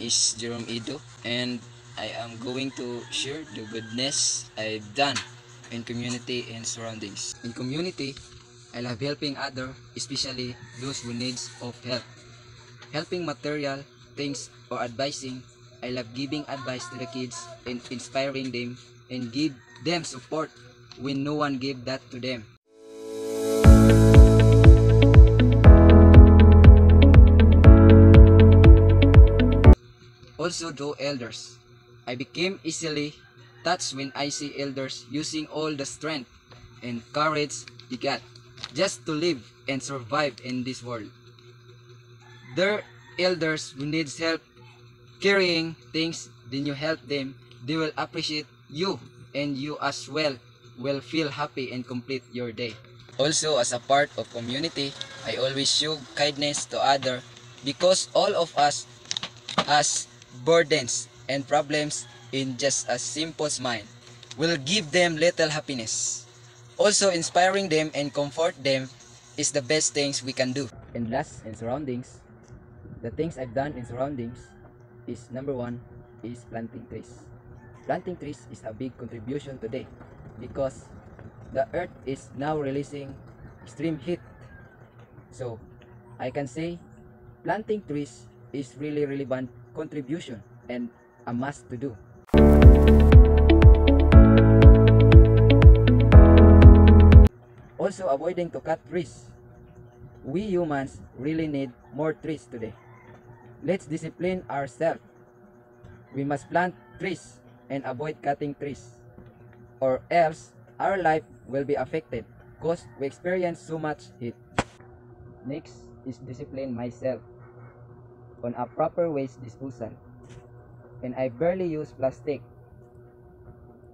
is Jerome Ido, and I am going to share the goodness I've done in community and surroundings. In community, I love helping others, especially those who needs of help. Helping material, things, or advising. I love giving advice to the kids and inspiring them and give them support when no one gave that to them. Also to elders. I became easily touched when I see elders using all the strength and courage they got just to live and survive in this world. There are elders who needs help carrying things, then you help them, they will appreciate you, and you as well will feel happy and complete your day. Also, as a part of community, I always show kindness to others because all of us has burdens and problems in just a simple smile will give them little happiness. Also, inspiring them and comfort them is the best things we can do. And last, in surroundings, the things I've done in surroundings is number one is planting trees. Planting trees is a big contribution today because the earth is now releasing extreme heat. So I can say planting trees is really relevant contribution and a must to do. Also, avoiding to cut trees. We humans really need more trees today. Let's discipline ourselves. We must plant trees and avoid cutting trees, or else our life will be affected because we experience so much heat. Next is discipline myself on a proper waste disposal, and I barely use plastic.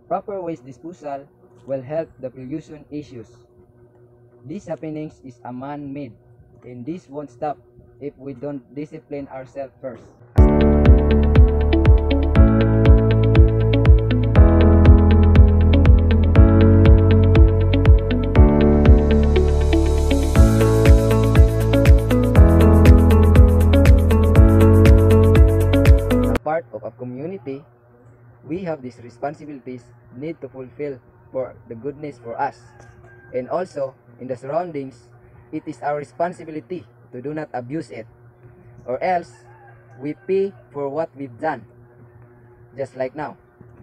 Proper waste disposal will help the pollution issues. These happenings is a man-made, and this won't stop if we don't discipline ourselves first. Part of a community, we have these responsibilities need to fulfill for the goodness for us, and also in the surroundings, it is our responsibility to do not abuse it, or else we pay for what we've done. Just like now,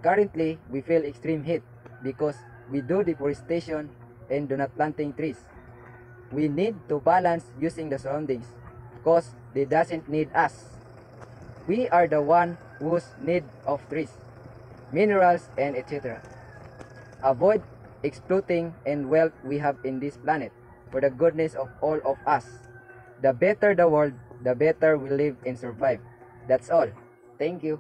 currently we feel extreme heat because we do deforestation and do not planting trees. We need to balance using the surroundings because they doesn't need us. We are the one who's need of trees, minerals, and etc. Avoid exploiting and wealth we have in this planet for the goodness of all of us. The better the world, the better we live and survive. That's all. Thank you.